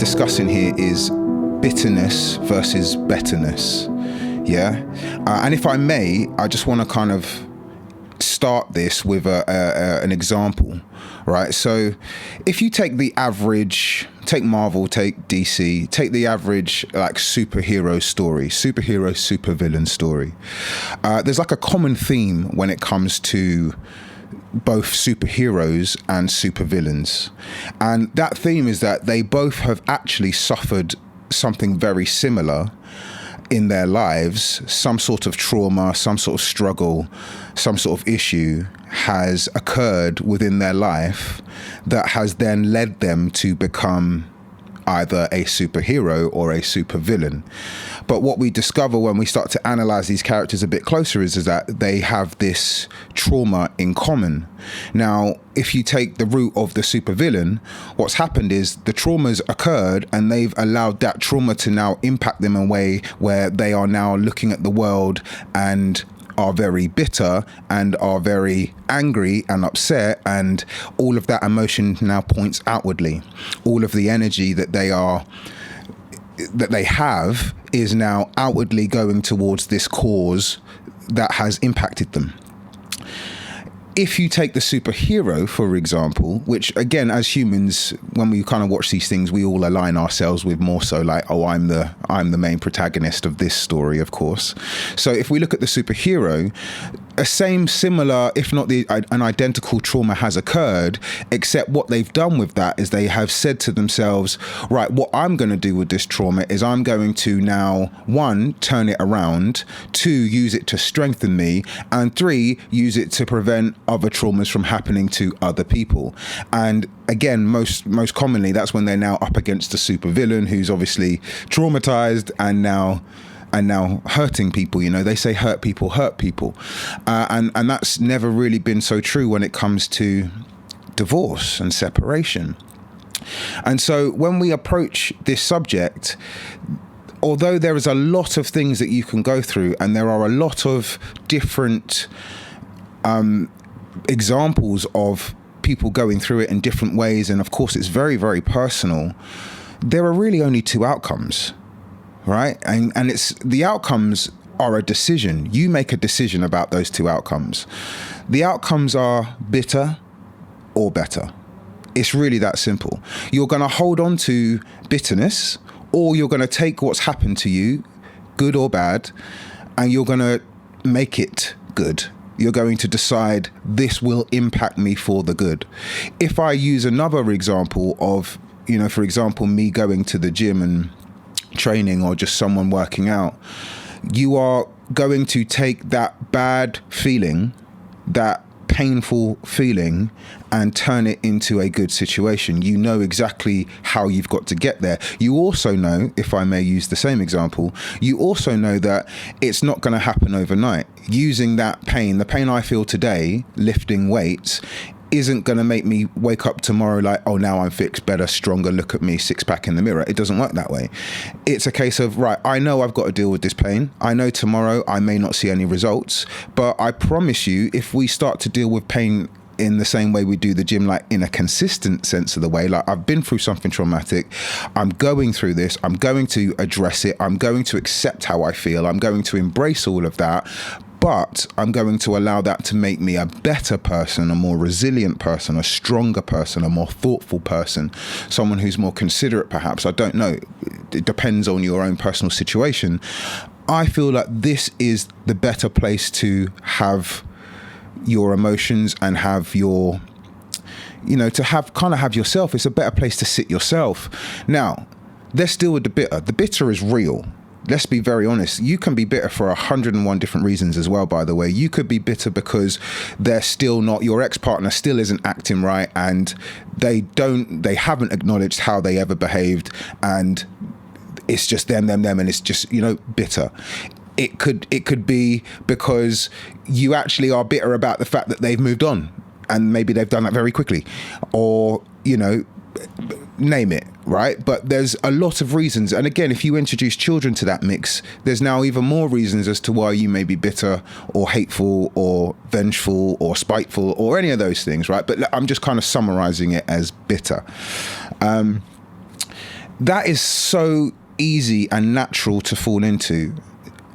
discussing here is bitterness versus betterness. Yeah. And if I may, I just want to kind of start this with an example, right? So if you take the average, take Marvel, take DC, take the average like superhero story, supervillain story, there's like a common theme when it comes to both superheroes and supervillains. And that theme is that they both have actually suffered something very similar in their lives. Some sort of trauma, some sort of struggle, some sort of issue has occurred within their life that has then led them to become either a superhero or a supervillain. But what we discover when we start to analyze these characters a bit closer is that they have this trauma in common. Now, if you take the root of the supervillain, what's happened is the trauma's occurred and they've allowed that trauma to now impact them in a way where they are now looking at the world and are very bitter and are very angry and upset, and all of that emotion now points outwardly. All of the energy that they have is now outwardly going towards this cause that has impacted them. If you take the superhero, for example, which again, as humans, when we kind of watch these things, we all align ourselves with more so like, oh, I'm the main protagonist of this story, of course. So if we look at the superhero, a similar, if not an identical trauma has occurred, except what they've done with that is they have said to themselves, right, what I'm going to do with this trauma is I'm going to now, 1, turn it around, 2, use it to strengthen me, and 3, use it to prevent other traumas from happening to other people. And again, most commonly, that's when they're now up against the supervillain who's obviously traumatized and now hurting people. You know, they say hurt people. And that's never really been so true when it comes to divorce and separation. And so when we approach this subject, although there is a lot of things that you can go through and there are a lot of different examples of people going through it in different ways, and of course it's very, very personal, there are really only 2 outcomes. Right? And it's the outcomes are a decision. You make a decision about those 2 outcomes. The outcomes are bitter or better. It's really that simple. You're going to hold on to bitterness, or you're going to take what's happened to you, good or bad, and you're going to make it good. You're going to decide this will impact me for the good. If I use another example of, you know, for example, me going to the gym and training, or just someone working out, you are going to take that bad feeling, that painful feeling, and turn it into a good situation. You know exactly how you've got to get there. You also know, if I may use the same example, you also know that it's not going to happen overnight. Using that pain, the pain I feel today, lifting weights, isn't going to make me wake up tomorrow like, oh, now I'm fixed, better, stronger, look at me, 6-pack in the mirror. It doesn't work that way. It's a case of, right, I know I've got to deal with this pain. I know tomorrow I may not see any results, but I promise you, if we start to deal with pain in the same way we do the gym, like in a consistent sense of the way, like I've been through something traumatic, I'm going through this, I'm going to address it, I'm going to accept how I feel, I'm going to embrace all of that, but I'm going to allow that to make me a better person, a more resilient person, a stronger person, a more thoughtful person, someone who's more considerate perhaps. I don't know. It depends on your own personal situation. I feel like this is the better place to have your emotions and have your, you know, to have yourself. It's a better place to sit yourself. Now, let's deal with the bitter. The bitter is real. Let's be very honest. You can be bitter for 101 different reasons as well, by the way. You could be bitter because they're still not, your ex-partner still isn't acting right, and they haven't acknowledged how they ever behaved, and it's just them, and it's just, you know, bitter. It could be because you actually are bitter about the fact that they've moved on, and maybe they've done that very quickly, or, you know, name it, right? But there's a lot of reasons. And again, if you introduce children to that mix, there's now even more reasons as to why you may be bitter or hateful or vengeful or spiteful or any of those things, right? But I'm just kind of summarizing it as bitter. that is so easy and natural to fall into.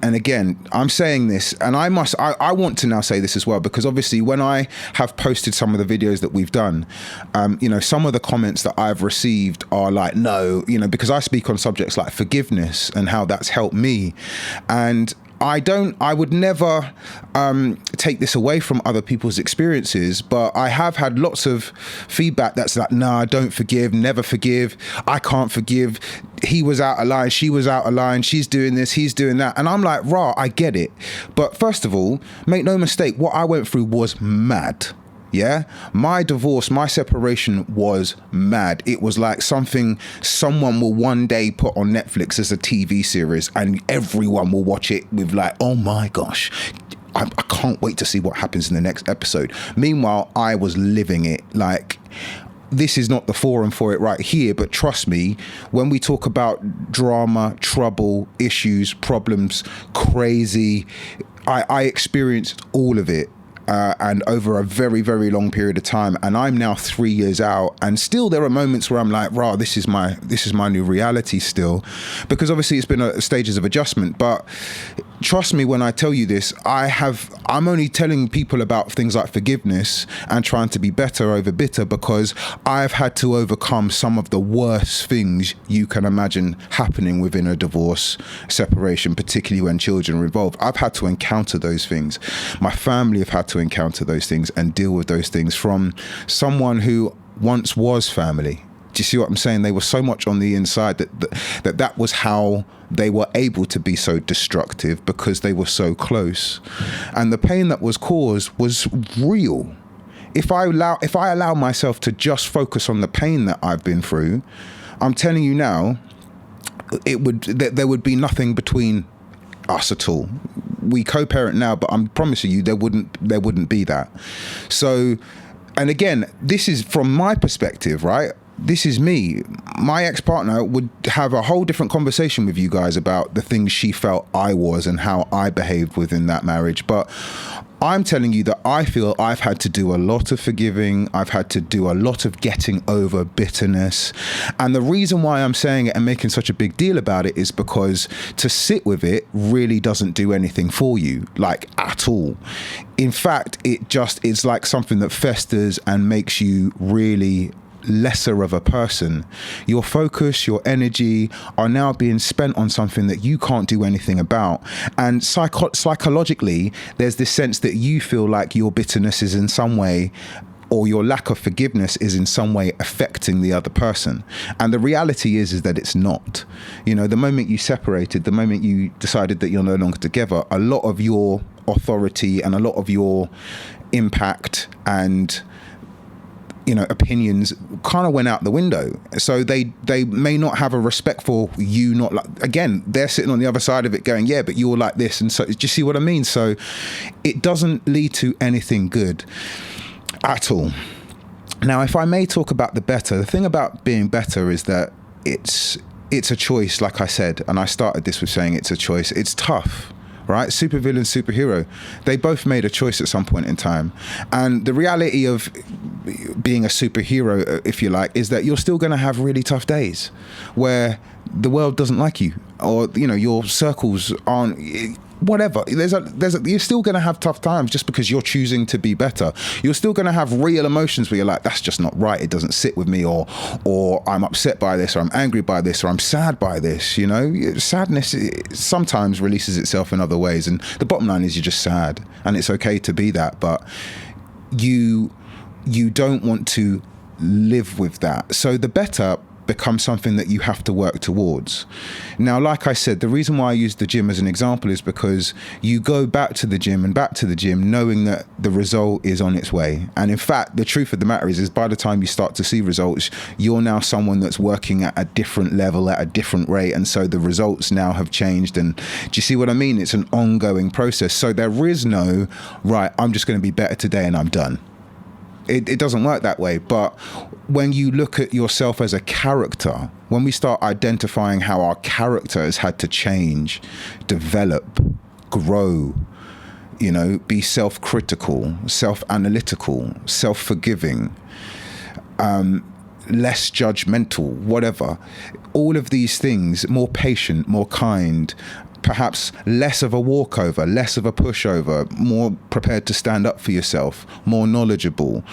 And again, I'm saying this, and I want to now say this as well, because obviously when I have posted some of the videos that we've done, some of the comments that I've received are like, no, because I speak on subjects like forgiveness and how that's helped me. And I would never take this away from other people's experiences, but I have had lots of feedback that's like, nah, don't forgive, never forgive, I can't forgive, he was out of line, she was out of line, she's doing this, he's doing that. And I'm like, rah, I get it. But first of all, make no mistake, what I went through was mad. Yeah, my divorce, my separation was mad. It was like something someone will one day put on Netflix as a TV series, and everyone will watch it with like, oh my gosh, I can't wait to see what happens in the next episode. Meanwhile, I was living it. Like, this is not the forum for it right here, but trust me, when we talk about drama, trouble, issues, problems, crazy, I experienced all of it. And over a very, very long period of time. And I'm now 3 years out, and still there are moments where I'm like, rah, this is my new reality still, because obviously it's been stages of adjustment. But trust me when I tell you this, I'm only telling people about things like forgiveness and trying to be better over bitter, because I've had to overcome some of the worst things you can imagine happening within a divorce, separation, particularly when children are involved. I've had to encounter those things. My family have had to encounter those things and deal with those things from someone who once was family. Do you see what I'm saying? They were so much on the inside that was how they were able to be so destructive, because they were so close. And the pain that was caused was real. If I allow myself to just focus on the pain that I've been through, I'm telling you now, there would be nothing between us at all. We co-parent now, but I'm promising you there wouldn't be that. So, and again, this is from my perspective, right? This is me. My ex-partner would have a whole different conversation with you guys about the things she felt I was and how I behaved within that marriage. But I'm telling you that I feel I've had to do a lot of forgiving. I've had to do a lot of getting over bitterness. And the reason why I'm saying it and making such a big deal about it is because to sit with it really doesn't do anything for you, like at all. In fact, it's like something that festers and makes you really lesser of a person. Your focus, your energy are now being spent on something that you can't do anything about. And psychologically, there's this sense that you feel like your bitterness is in some way, or your lack of forgiveness is in some way affecting the other person. And the reality is that it's not. The moment you separated, the moment you decided that you're no longer together, a lot of your authority and a lot of your impact and opinions kind of went out the window. So they may not have a respect for you. Not like, again, they're sitting on the other side of it going, yeah, but you're like this. And so, do you see what I mean? So it doesn't lead to anything good at all. Now, if I may talk about the better, the thing about being better is that it's a choice, like I said, and I started this with saying it's a choice. It's tough. Right? Supervillain, superhero. They both made a choice at some point in time. And the reality of being a superhero, if you like, is that you're still going to have really tough days where the world doesn't like you, or, your circles aren't, whatever. You're still going to have tough times just because you're choosing to be better. You're still going to have real emotions where you're like, that's just not right. It doesn't sit with me, or I'm upset by this, or I'm angry by this, or I'm sad by this. Sadness sometimes releases itself in other ways. And the bottom line is you're just sad, and it's okay to be that, but you don't want to live with that. So the better becomes something that you have to work towards. Now, like I said, the reason why I use the gym as an example is because you go back to the gym knowing that the result is on its way. And in fact, the truth of the matter is by the time you start to see results, you're now someone that's working at a different level, at a different rate. And so the results now have changed. And do you see what I mean? It's an ongoing process. So there is no, right, I'm just going to be better today and I'm done. It doesn't work that way. But when you look at yourself as a character, when we start identifying how our character has had to change, develop, grow, be self-critical, self-analytical, self-forgiving, less judgmental, whatever. All of these things, more patient, more kind, perhaps less of a walkover, less of a pushover, more prepared to stand up for yourself, more knowledgeable.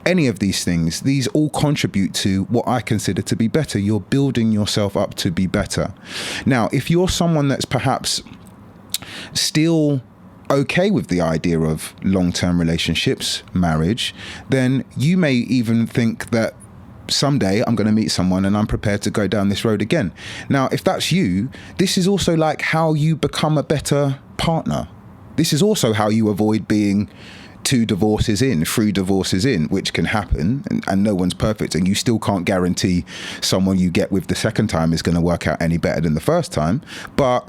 Any of these things, these all contribute to what I consider to be better. You're building yourself up to be better. Now, if you're someone that's perhaps still okay with the idea of long-term relationships, marriage, then you may even think that someday I'm going to meet someone and I'm prepared to go down this road again. Now, if that's you, this is also like how you become a better partner. This is also how you avoid being 2 divorces in, 3 divorces in, which can happen, and no one's perfect, and you still can't guarantee someone you get with the second time is going to work out any better than the first time. But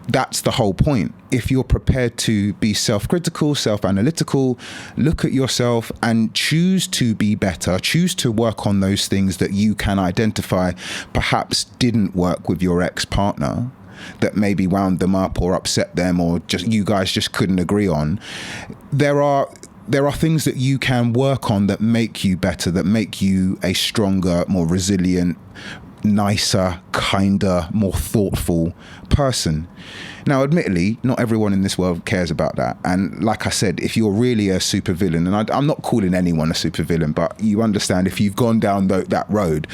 that's the whole point. If you're prepared to be self-critical, self-analytical, look at yourself and choose to be better, choose to work on those things that you can identify perhaps didn't work with your ex-partner, that maybe wound them up or upset them, or just you guys just couldn't agree on. There are things that you can work on that make you better, that make you a stronger, more resilient, nicer, kinder, more thoughtful person. Now, admittedly, not everyone in this world cares about that. And like I said, if you're really a supervillain, and I'm not calling anyone a supervillain, but you understand, if you've gone down that road,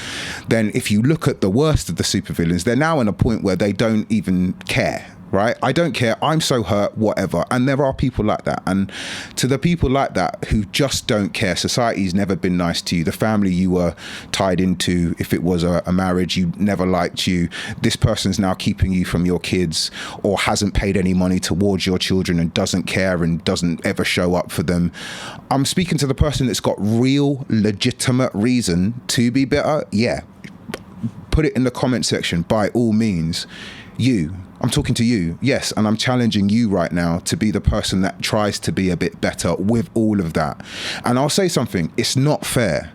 then if you look at the worst of the supervillains, they're now in a point where they don't even care. Right? I don't care. I'm so hurt, whatever. And there are people like that. And to the people like that who just don't care, society's never been nice to you. The family you were tied into, if it was a marriage, you never liked you. This person's now keeping you from your kids, or hasn't paid any money towards your children and doesn't care and doesn't ever show up for them. I'm speaking to the person that's got real, legitimate reason to be better. Yeah. Put it in the comment section by all means. I'm talking to you, yes, and I'm challenging you right now to be the person that tries to be a bit better with all of that. And I'll say something, it's not fair.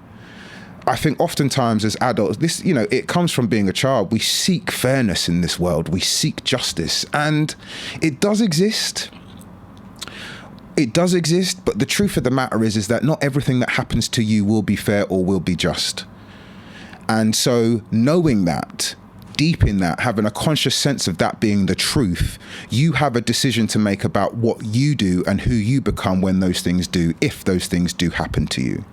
I think oftentimes as adults, this, it comes from being a child. We seek fairness in this world. We seek justice, and it does exist. It does exist, but the truth of the matter is that not everything that happens to you will be fair or will be just. And so knowing that, deep in that, having a conscious sense of that being the truth, you have a decision to make about what you do and who you become when those things do, if those things do happen to you.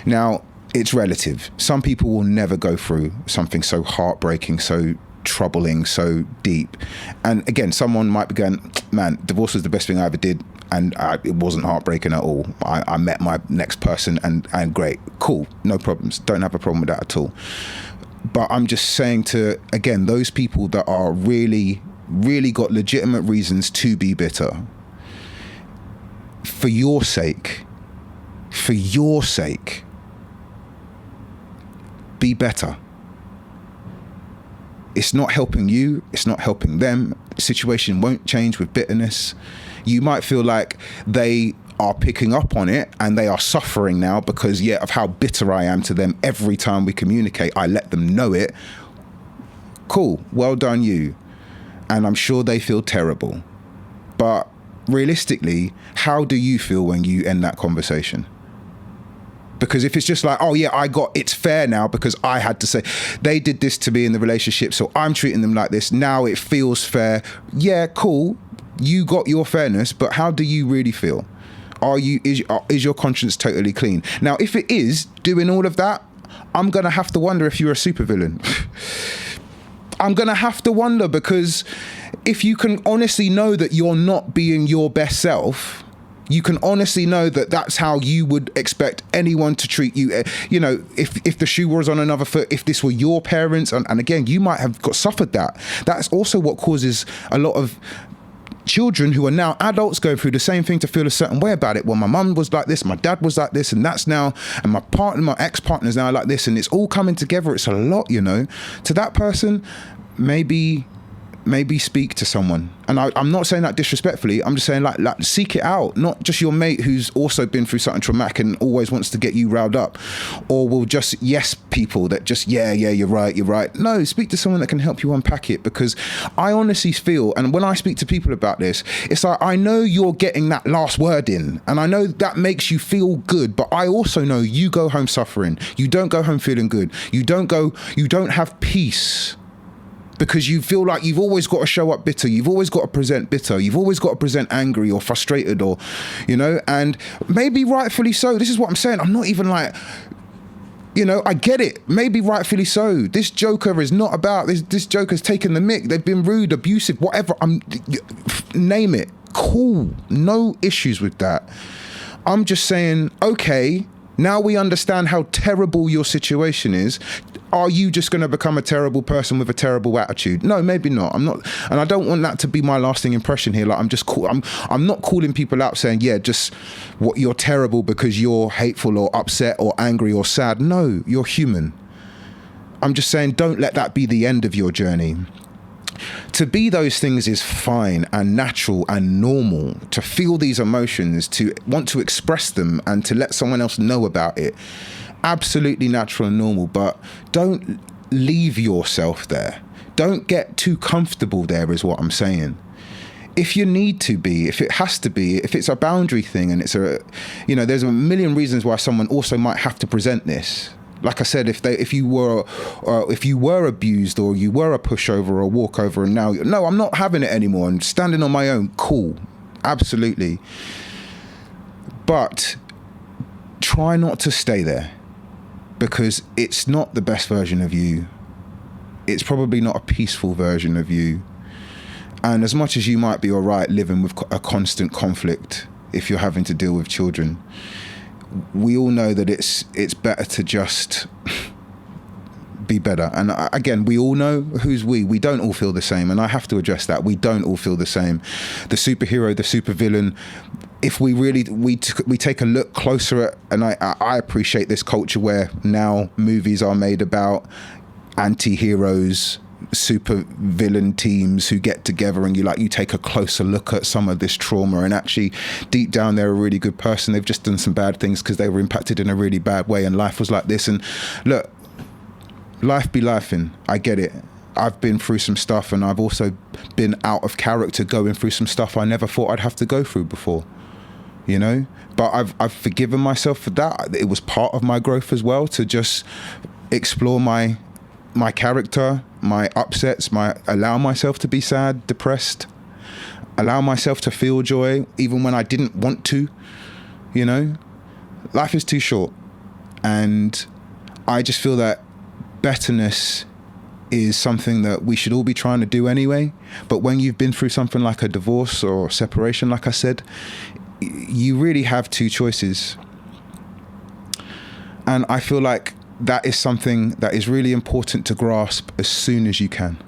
Now, it's relative. Some people will never go through something so heartbreaking, so troubling, so deep. And again, someone might be going, man, divorce was the best thing I ever did, and it wasn't heartbreaking at all. I met my next person and great, cool, no problems. Don't have a problem with that at all. But I'm just saying to, again, those people that are really, really got legitimate reasons to be bitter, for your sake, be better. It's not helping you. It's not helping them. The situation won't change with bitterness. You might feel like they are picking up on it and they are suffering now because, of how bitter I am to them every time we communicate. I let them know it. Cool. Well done, you. And I'm sure they feel terrible. But realistically, how do you feel when you end that conversation? Because if it's just like, it's fair now because I had to say, they did this to me in the relationship, so I'm treating them like this. Now it feels fair. Yeah, cool. You got your fairness, but how do you really feel? Is your conscience totally clean? Now, if it is doing all of that, I'm going to have to wonder if you're a supervillain. I'm going to have to wonder, because if you can honestly know that you're not being your best self, you can honestly know that that's how you would expect anyone to treat you. If the shoe was on another foot, if this were your parents, and again, you might have suffered that. That's also what causes a lot of children who are now adults going through the same thing to feel a certain way about it. Well, my mum was like this, my dad was like this, and my ex-partner's now like this, and it's all coming together. It's a lot, to that person. Maybe maybe speak to someone. And I'm not saying that disrespectfully. I'm just saying like seek it out. Not just your mate who's also been through something traumatic and always wants to get you riled up, or will just yes people that just yeah you're right. No, speak to someone that can help you unpack it, because I honestly feel, and when I speak to people about this, it's like I know you're getting that last word in, and I know that makes you feel good, but I also know you go home suffering. You don't go home feeling good. You don't have peace. Because you feel like you've always got to show up bitter. You've always got to present bitter. You've always got to present angry or frustrated, or, you know, and maybe rightfully so. This is what I'm saying. I'm not even like, you know, I get it. Maybe rightfully so. This Joker is not about, this Joker's taken the mick. They've been rude, abusive, whatever. Name it. Cool. No issues with that. I'm just saying, okay, now we understand how terrible your situation is. Are you just going to become a terrible person with a terrible attitude? No, maybe not. I'm not, and I don't want that to be my lasting impression here. Like I'm not calling people out saying, yeah, just what you're terrible because you're hateful or upset or angry or sad. No, you're human. I'm just saying, don't let that be the end of your journey. To be those things is fine and natural and normal. To feel these emotions, to want to express them and to let someone else know about it, absolutely natural and normal. But don't leave yourself there. Don't get too comfortable there is what I'm saying. If you need to be, if it has to be, if it's a boundary thing and it's a, you know, there's a million reasons why someone also might have to present this. Like I said, if you were abused or you were a pushover or a walkover, and now no, I'm not having it anymore and standing on my own, cool, absolutely. But try not to stay there, because it's not the best version of you. It's probably not a peaceful version of you. And as much as you might be all right living with a constant conflict, if you're having to deal with children, we all know that it's better to just be better. And again, we all know who's we. We don't all feel the same, and I have to address that. We don't all feel the same. The superhero, the supervillain. If we really we take a look closer at, and I appreciate this culture where now movies are made about anti-heroes, super villain teams who get together, and you take a closer look at some of this trauma, and actually deep down they're a really good person. They've just done some bad things because they were impacted in a really bad way, and life was like this. And look, life be lifing. I get it. I've been through some stuff, and I've also been out of character going through some stuff I never thought I'd have to go through before, you know. But I've forgiven myself for that. It was part of my growth as well, to just explore my character, my upsets, allow myself to be sad, depressed, allow myself to feel joy even when I didn't want to. You know, life is too short, and I just feel that betterness is something that we should all be trying to do anyway. But when you've been through something like a divorce or separation, like I said, you really have two choices. And I feel like that is something that is really important to grasp as soon as you can.